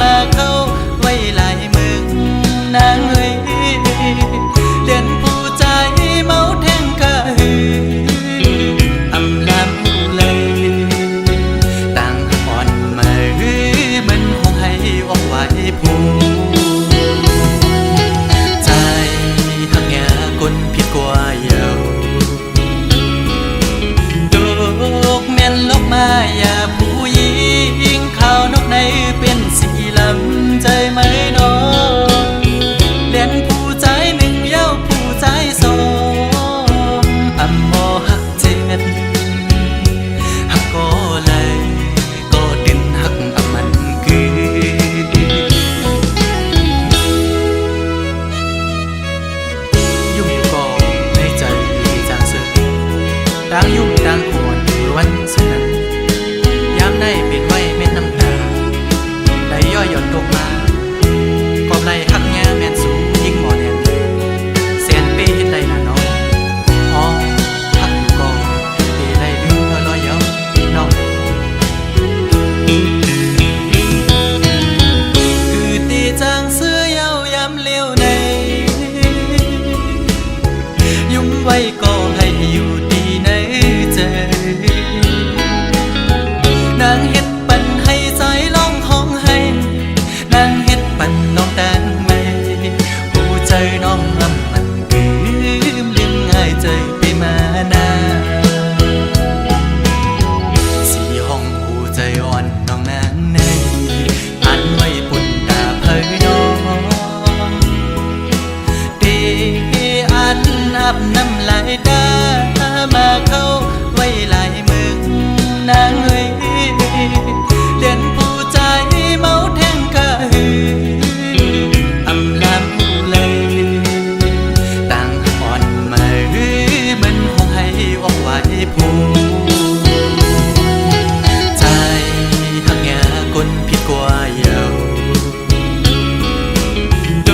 มาเข้าไว้หลายมึงนางเอ้ยเด่นผู้ใจเมาแทงกะหืออำลำหูเลยต่างอ่อนมาหือมันคงให้ออกไว้ผู้ใจหักแง่คนผิดกว่าเยาลกมาอย่าผู้หญิงขาวนกในเป็นสีลำใจไหมน้องเล่นผู้ใจหนึ่งเย้าผู้ใจสองอำมอหักเจ็ดหักก็เลยก็ดินหักอำมันคือยุ่งอยู่ก็ในใจจางเสือต่างยุ่งต่างควรวันสุดนั้นยามได้เปลี่ยนไว้เม็ดน้ำตาไหลย่อยหย่อนตกมากอบไหลหักแง่แม่นสูงยิ่งหมอแน่นแสนเป้เฮ็ดได้ล่ะน้องอ๋อหักอยู่ก็เป้ได้ลืมลอยเย้าน้องคือตีจางเสื้อเย้ายามเลี้ยวในยุ่มไว้ก็ให้อยู่ดีในใจนางเฮ็ดปันให้ใจร้องห้องให้นางเฮ็ดปันน้องแต่งไม่หูใจน้องลำมันลืมง่ายใจไปมานาสีห้องหูใจอ่อนน้องนางในอ่านไว้ปุ่นตาเผยน้องเตอันอับน้ำลายดามาเข้าไว้หลายมึงนางเอ้ยเด่นผู้ใจเมาแทงกะหืออำลำหูเลยต่างอ่อนมาหือมันคงให้ออกไว้ผู้ใจหักแง่คนผิดกว่าเยาด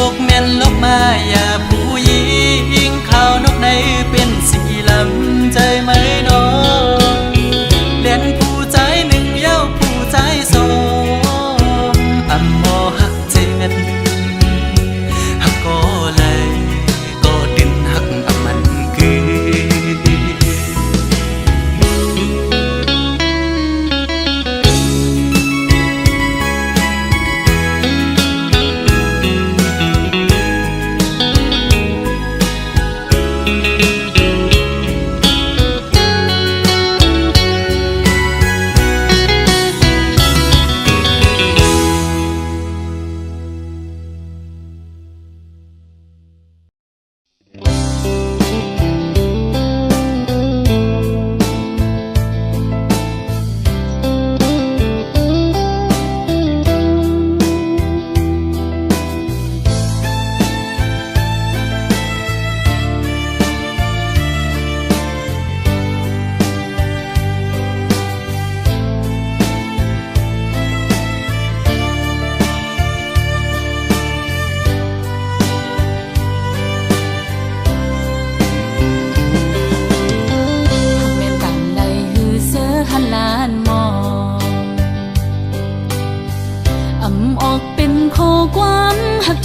อกแม่นลกมาอย่าผู้หญิงขาวนกในเป็นสีลำใจไหมน้องเล่นผู้ใจหนึ่งเย้าผู้ใจสองอำมอหักเจ็ดหักก็เลยก็ดินหักอำมันคือ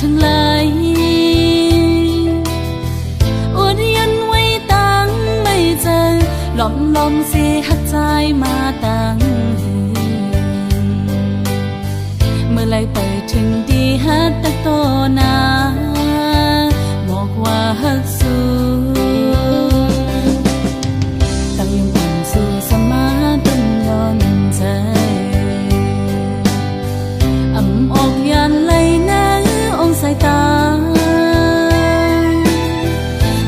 ถึงไหลอวดยันไว้ตั้งไม่เจอหลอมเสียหักใจมาตั้งเมื่อไรไปถึงดีฮัดตะโตนาบอกว่าฮักสู้ตั้งยังอ่อนสู้สมาต้นย้อนใจอำออกยันไหลนะสายตา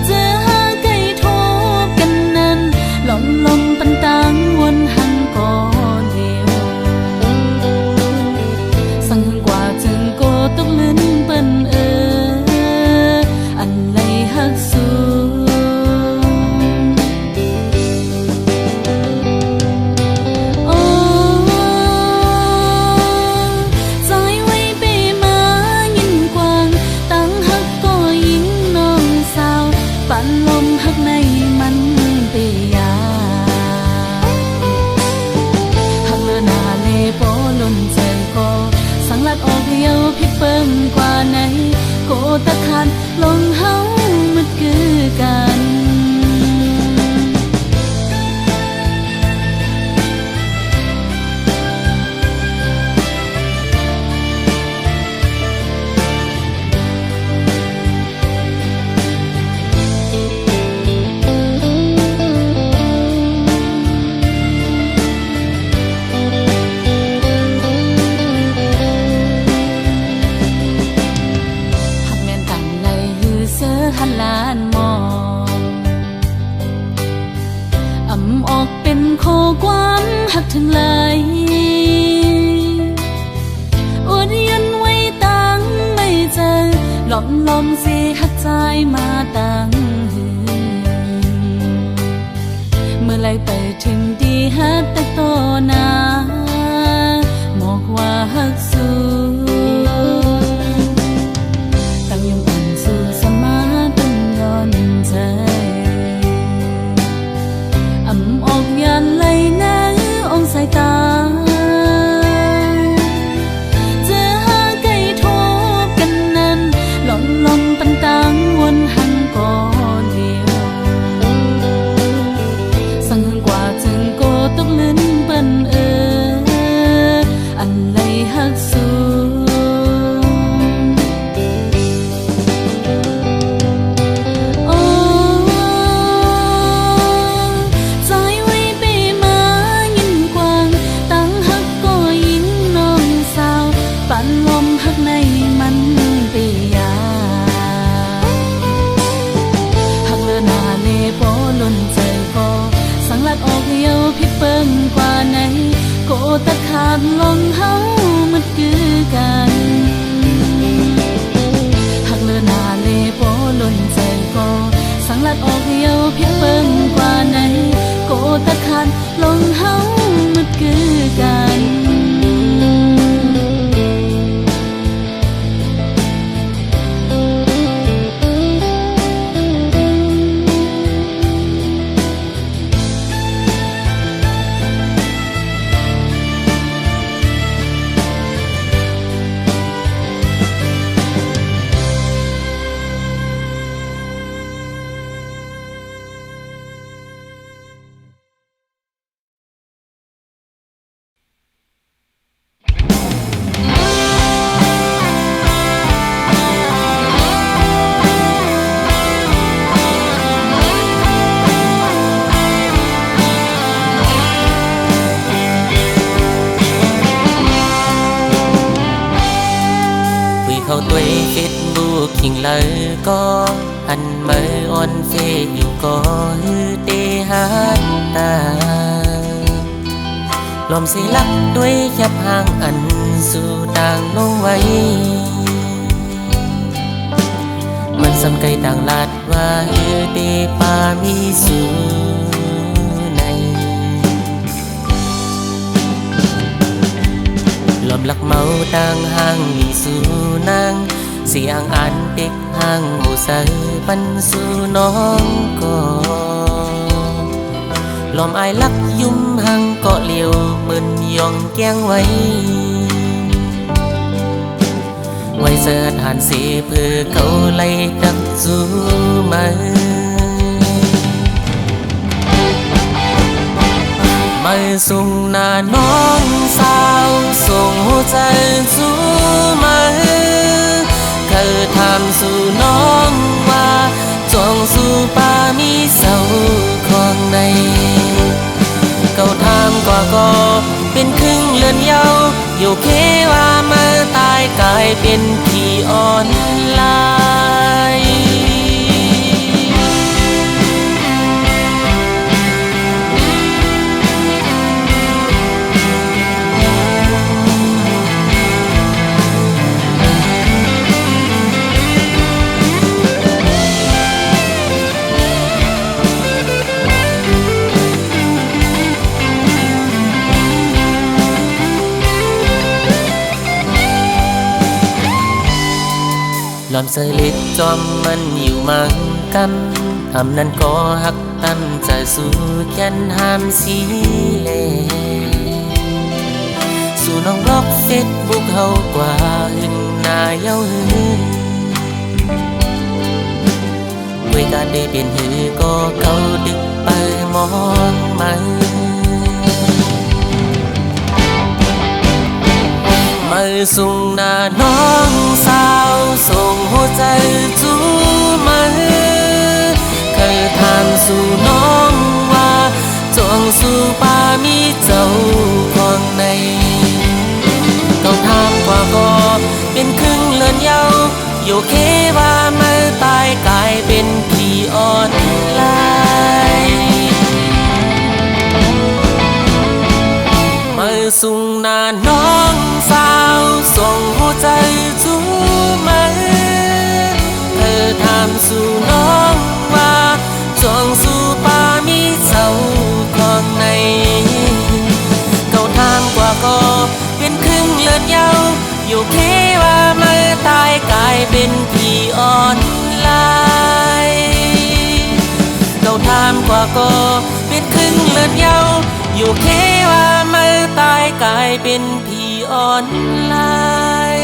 จะหาไก่ทบกันนั้นลมปันตังวนหันก่อนเดียวสั่งกว่าจึงโกตกลื่นเปิ้นอันไหลหัก ปิงกว่าไหนโกตะคันลงเฮามันคือกันล้านมองอำออกเป็นข้อความหักถึงไหลอดยันไว้ตั้งไม่เจอหลอมลมสิหักใจมาตั้งหืเมื่อไรไปถึงดีฮักแต่โตนาบอกว่าหักสู้สายตาจะหาไก่ทบกันนั้นหล่อมลมตันตังวนหันก่อนเดียวสั่งกว่าจึงโกตกลิ้นเปิ้นอันไรหักสูออกเหี่ยวพิเปิงกว่าไหนโกตะขาดลงเฮามันคือกันหักเลือหน้าเลโปล้นใจก็สังลัดออกเหี่ยวพิเปิงกว่าไหนโกตะขาดลงเฮามันคือกันตัวเฟซบุ๊กขิงเลยก็อันเมื่อออนเฟซอยู่ก็ฮือเตหันตาลมสิลักด้วยแคบห่างอันสู่ต่างลงไว้มันสำไกต่างลาดว่าฮือเตปามีสู่ลมลักเมาต่างห่างมีสู่นางเสียงอันเด็กห่างหมู่ใส่ปันสู่น้องก็ลมอายลักยุ่มห่างเกาะเลียวมึนยองแก้งไว้เสิร์ฐานสีเพื่อเขาไล่ดักสู่มาไม่ส่งหน้าน้องสาวส่งหัวใจสู่มาเคยถามสู่น้องว่าจองสู่ป่ามีเสาของในเก่าถามก็เป็นครึ่งเลือนเยาอยู่เคว่ามาตายกลายเป็นผีอ่อนลายลอมเสลิดจอมมันอยู่มังกำทำนั้นก็หักตั้มจะสู่ยันห้ามสีเลสู่น้องบล็อกเฟซบุ๊กเฮากว่าหึง นาเย้าหือคุยกันได้เป็นหือก็เกาดึกไปมองมามาส่งหน้าน้องสาวส่งหัวใจจูมาเคยถามสู่น้องว่าจวงสู่ป่ามีเจ้าของในก็ถามกว่าก็เป็นครึ่งเลือนเยาอยู่เคว่าเมื่อตายกลายเป็นผีอ่อนลายมาส่งหน้าน้องสาวส่งหัวใจจูมาเธอถามสู่น้องว่าจวงสู่ป่ามีเจ้าของในเขาถามกว่าก็เป็นครึ่งเลือนเยาอยู่เคว่าเมื่อตายกลายเป็นผีอ่อนลายเขาถามกว่าก็เป็นครึ่งเลือนเยาอยู่เคว่าเมื่อตายกลายเป็นผีอ่อนลาย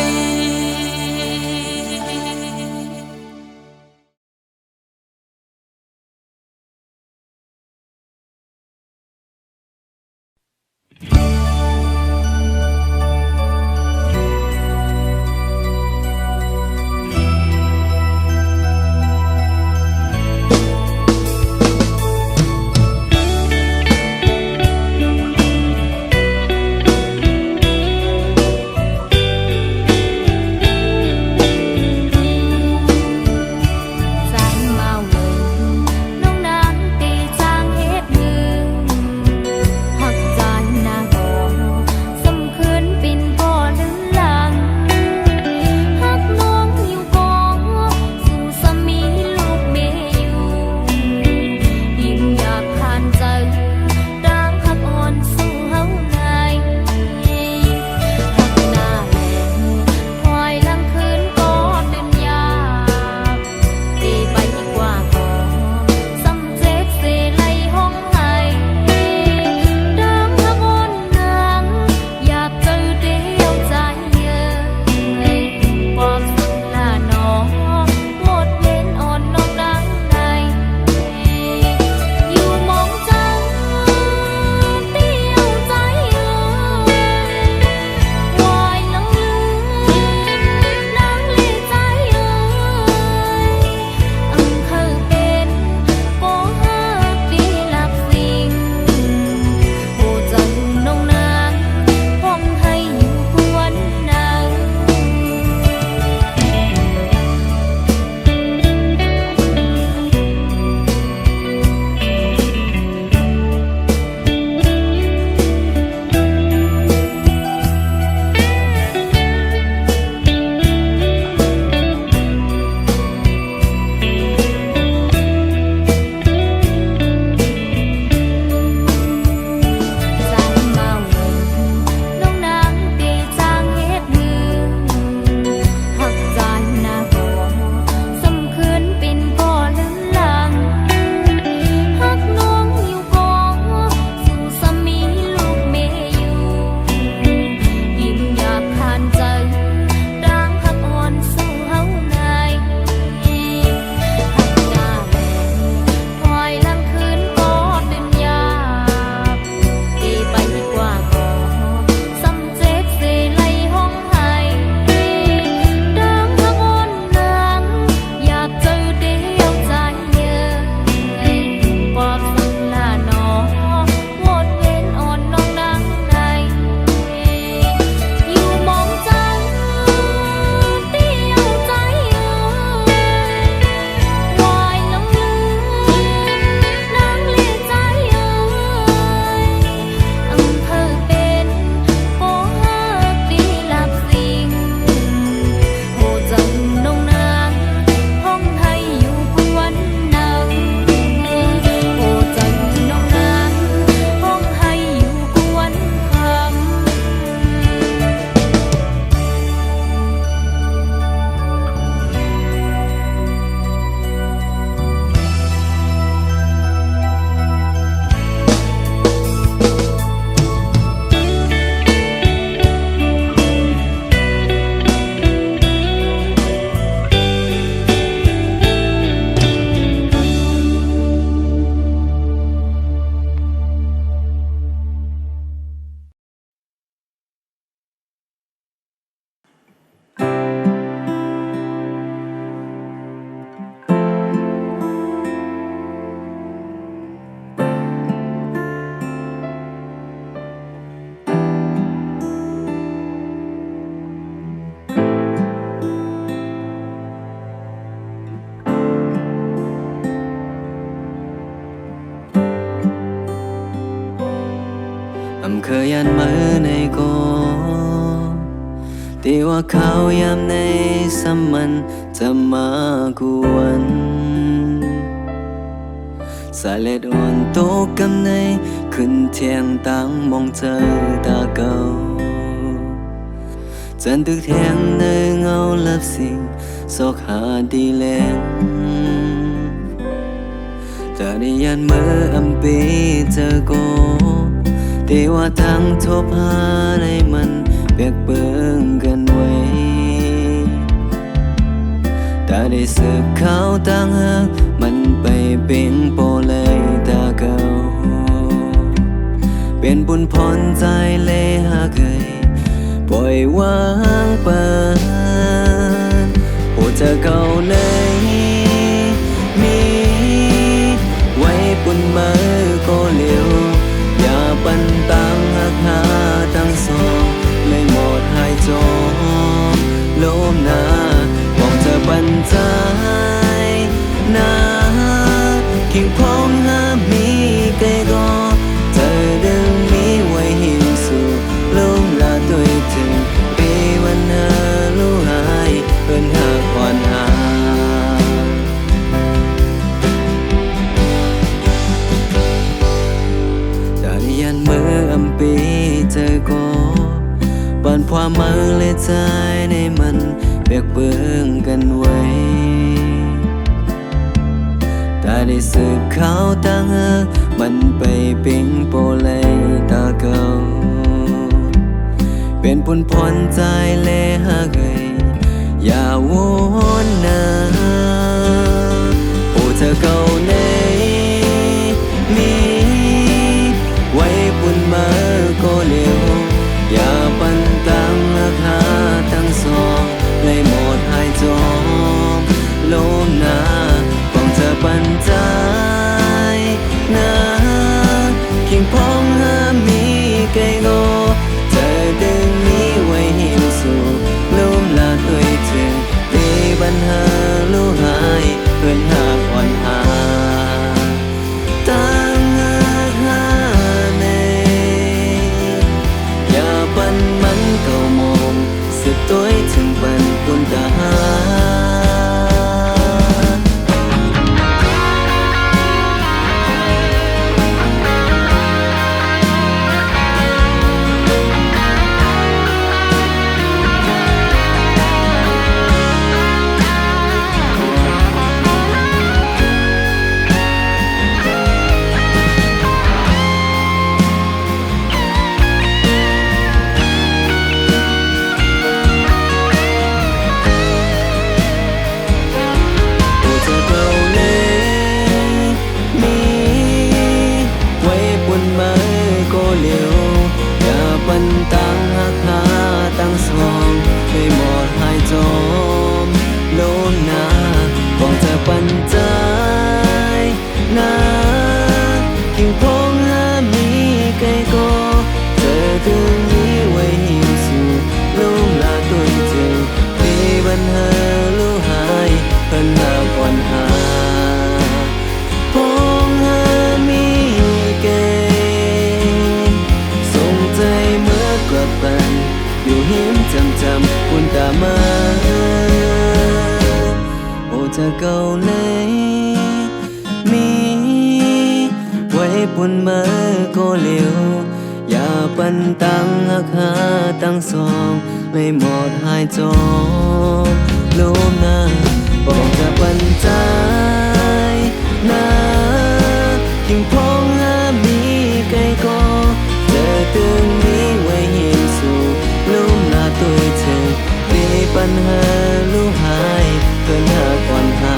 เคยยันมือในโกตีว่าเขายามในสมันจะมากวนสายเล็ดอ่อนโตกำในขึ้นเทียงตั้งมองเจอตาเก่าจันตึกเทียงในเงาลับสิ่งสอกหาดีแลงจะได้ยันมืออำปีเจอโกตีว่าทั้งทบหาในมันเปียกเปิงกันไว้แต่ได้สืบเขาตั้งหักมันไปเป็นโปเลยตาเก่าเป็นบุญพรใจเลยหาเคยปล่อยวางเปิดโอ้เจอเก่าเลยมีไว้ปุ่นมือก็เลี้ยวอย่าปันตังหักหาตั้งสองเลยหมดหายจมลมหนามองเธอปันใจนากิ่งพองหามีไกลก็เธอดึงมีไว้หิมสู่ลมลาตัวถึงปีวันหาลู่หายเป็นหากอ่อนหาได้ยันมืออำปีเจอก็ปั่นความมือและใจในมันเปียกเปื้องกันไว้แต่ได้สืบเขาตั้งหักมันไปปิงโปเลยตาเก่าเป็นผลพรใจและหากเคยอย่าวนนาโอ้เธอเก่าในมีไว้ปุ่นมาก็เร็วอย่าปันตังหักหาตั้งสองเลยหมดหายจมลมหนาของเธอปันใจนากิ่งพองหามีไกลโกเธอดึงมีไว้หิมสู่ลมลาตัวถึงตีปัญหาลู่หายเพื่อนหากอ่อนหาตั้งหาในอย่าปันมันเก่ามองสึกตัวถึงปันคนตาหาปันตังหักหาตั้งสองไม่หมดหายจมลมหนาบอกเธอปันใจนากิ่งพองหามีไกลก็เธอถึงมีไว้หิมสู่ลมลาตัวเจอปีปัญหาลู่หายเพิ่นหาก่อนหาพองหามีไกลอยู่หิมจำคุณตามาโอ้เธอเก่าเลยมีไว้ปุ่นมาก็เร็วอย่าปันตังหักหาตั้งสองเลยหมดหายจมลมหนาบอกจะปันใจนากิ่งพองหามีไกลก็เธอตึงมีไว้หิมสู่ลุ่มลาตัวเธอมีปัญหาลู่หายเพื่อนหาก่อนหา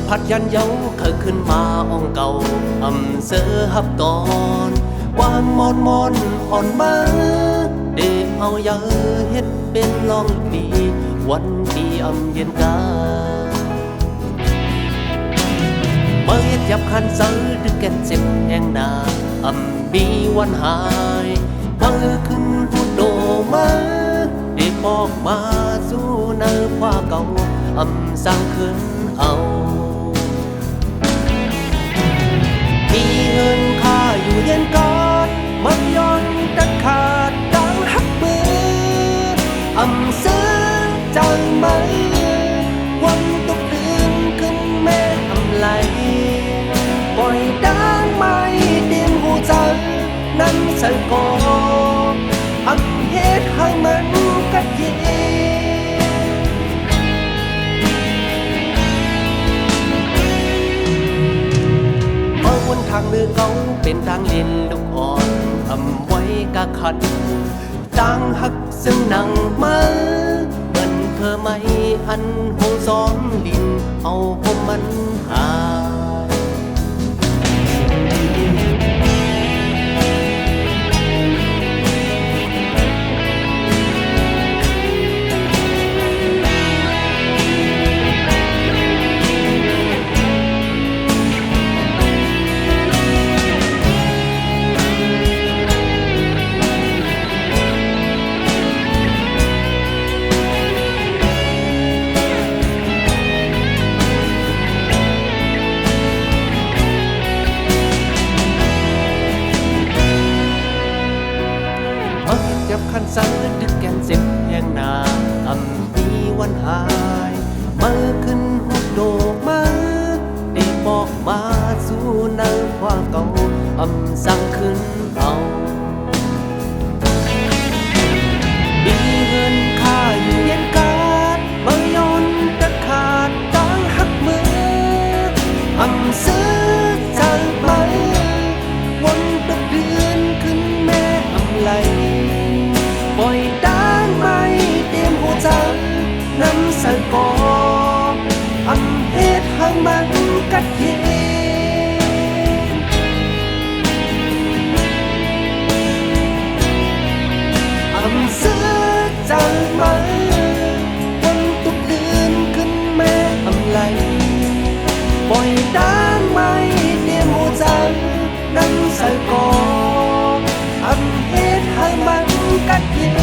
พัดยันเย้าเคยขึ้นมาอ่องเก่าอำเสอฮับตอนวางมอนอ่อนมาเดเอายาเฮ็ดเป็นลองดีวันที่อำเย็นกาเมื่อยับคันเสือดึกแก่นเจ็บแห่งนาอำมีวันหายวังขึ้นหูโดมาเด็กบอกมาสู้เนื้อฟ้าเก่าอำสร้างขึ้นเอามีเงินค่าอยู่เย็นกอดมันย้อนตัดขาดดังหักมืออำซื้อใจไหมวันตกเดือนขึ้นแม่อำไหลปล่อยดังไม่เดียมหูใจนั้นใส่กออำเหตุให้มันกัดเย็นทางมือเขาเป็นทางเล่นลูกอ่อนทำไว้กะขันต่างหักซึ่งนั่งมาเงินเพื่อไม่อันหงซ้อมดินเอาผมมันหาคันสังดึกแก่นเจ็บแห่งนาอำมีวันหายมาขึ้นหุบโดมาได้บอกมาสู่เนื้อว่าเก่าอำสั่งขึ้นเอามีเงินค่าอยู่เย็นกาดมาย้อนตัดขาดตั้งหักมืออำซื้อใจไหมวันตกเดือนขึ้นแม่อำไหลปล่อยดังไม่เตรียมหัวใจน้ำใส่กออำเหตุให้มันกัดเย็นอำซื้อใจไหมวันตุกเดือนขึ้นแม่อำไหลปล่อยดังไม่เตรียมหัวใจน้ำใส่กออำเหตุให้มันกัดเย็น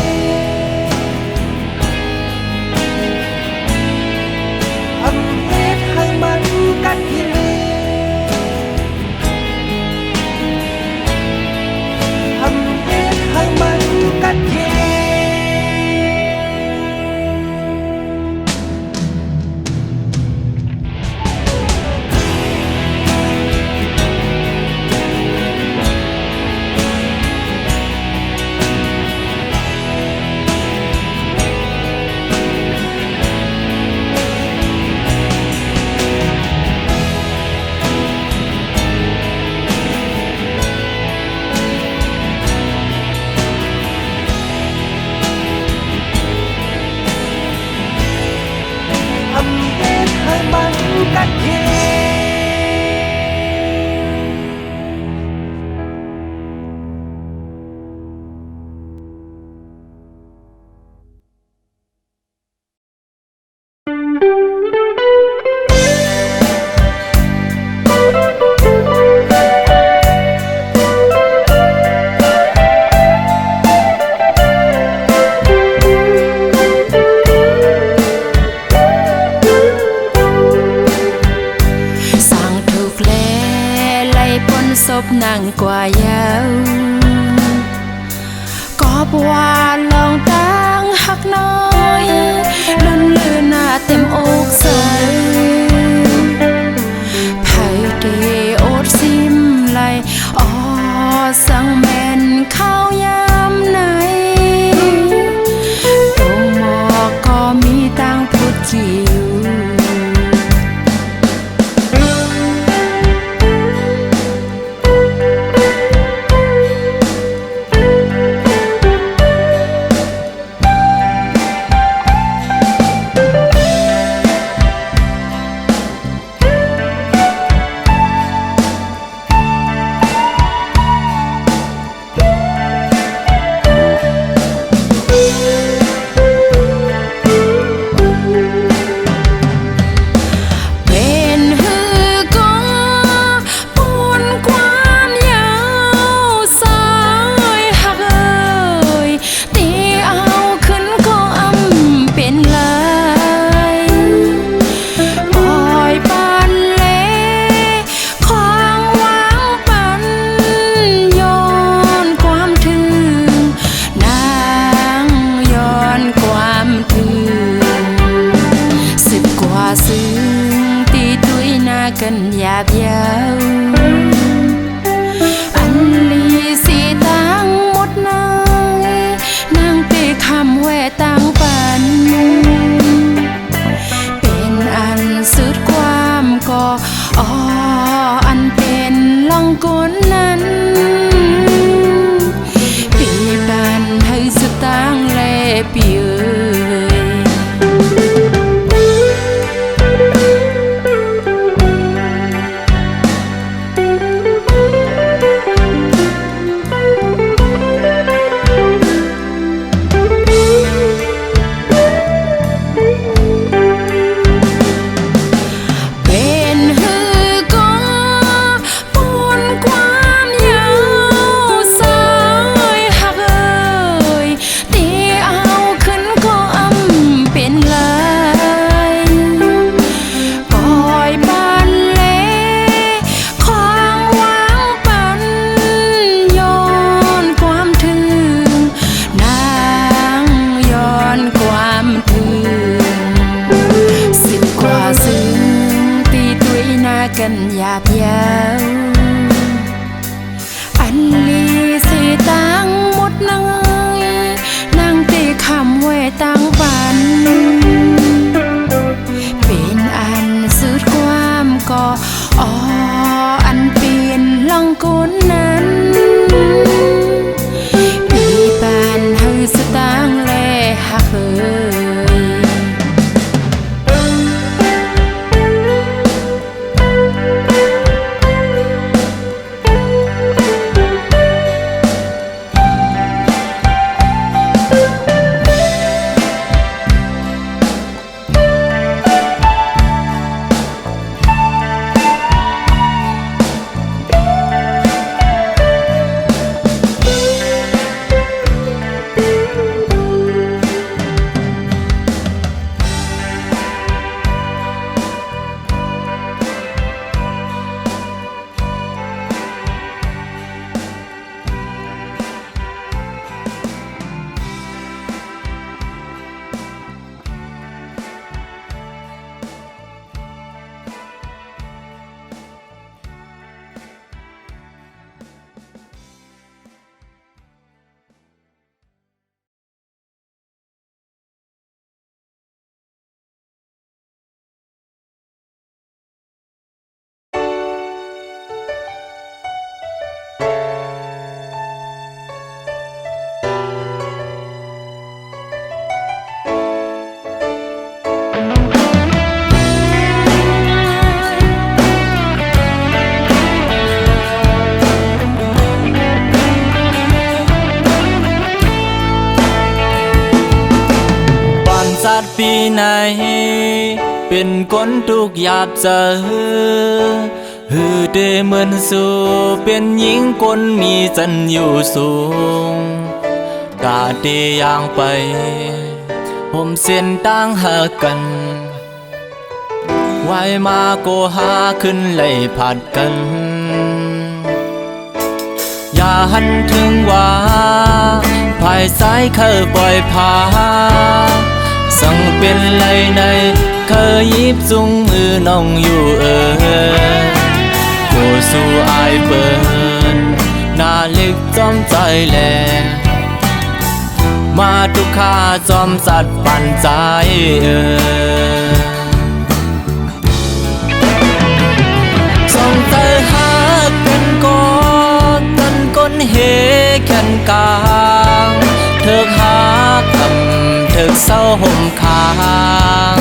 อำเหตุให้มันกัดเย็นอำเหตุให้มันกัดเย็นกัดเย็น กันหยาบยาวอันลีสีตังหมดนายนางเปคำแวตังปันเป็นอันสุดความก็อันเป็นลองกลนั้นปีบันให้สุดตังแลปีเอ้ยกันหยาบยาวอันลีสีตังหมดนายนางตีคำไว้ตังปันเป็นอันสุดความก็อันเป็นลองกลนั้นปีปานให้สตังแลหักเอ้ยปีไหนเป็นคนทุกหยาบเจอฮือเดเหมือนสู่เป็นหญิงคนมีจันอยู่สูงกาเดย่างไปผมเส้นต่างหากันไว้มาโกหาขึ้นไล่ผัดกันอย่าหันถึงว่าภายซ้ายเคยปล่อยพาสั่งเป็นไรในเคยยิบจุงมือน้องอยู่โกสู่อายเปิ้นหน้าเล็กจอมใจแลมาทุกข้าจอมสัตว์ปั่นใจส่องใจหากันก่อนกันก้นเฮแขนกลางเถิกหาคำเถิกเศร้าห่มคาง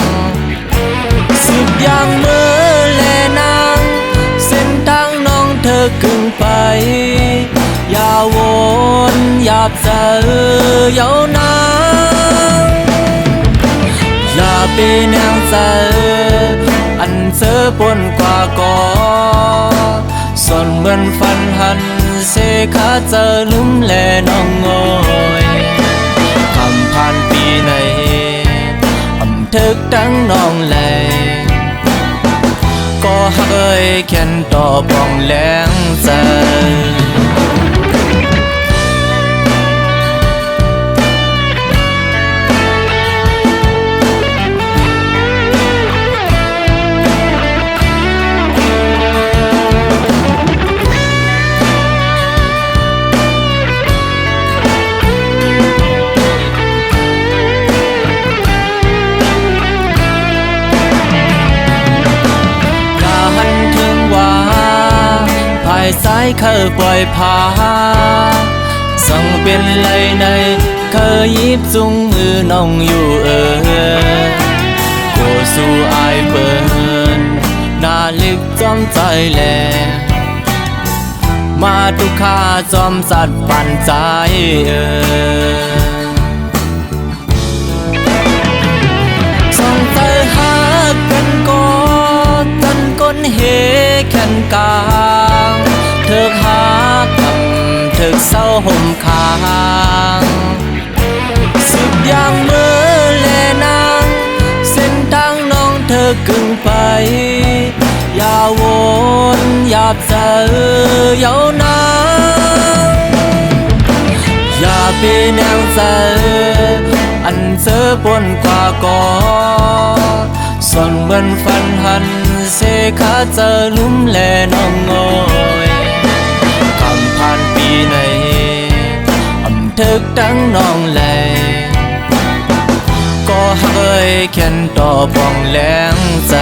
สิบอย่างเมื่อแลนางเส้นทางน้องเธอกึ่งไปอย่าวนอย่าเจอเยาวนางอย่าเป็นแนวเจออันเจอปนกว่าก่อส่วนเหมือนฟันหันเสขาเจอลืมแลน้องงอยคำผ่านปีไหนอำทึกดังน้องแลก็หักเอ้ยแค่นต่อปองแรงใจ ายเคยปล่อยพาส่องเป็นไรในเคยยิบจุงมือน้องอยู่โกสู่อายเปิ้นน่าลึกจอมใจแลมาทุกข้าจอมสัตว์ปั่นใจส่องใจหากันก็ตันก้นเฮแขนกลางเถิกหาคำเถิกเศร้าห่มคางสุดอย่างมือแลนางเส้นทางน้องเธอกึ่งไปอย่าวนอย่าเจอยาวนานอย่าเป็นแนวเจออันเจอปนกว่าก่อส่วนเหมือนฟันหันเสขาเจอลุ่มแลน้องงอยคำผ่านปีในอำทึกทั้งน้องแลก็หักเอ่ยแค้นต่อปองแรงใจ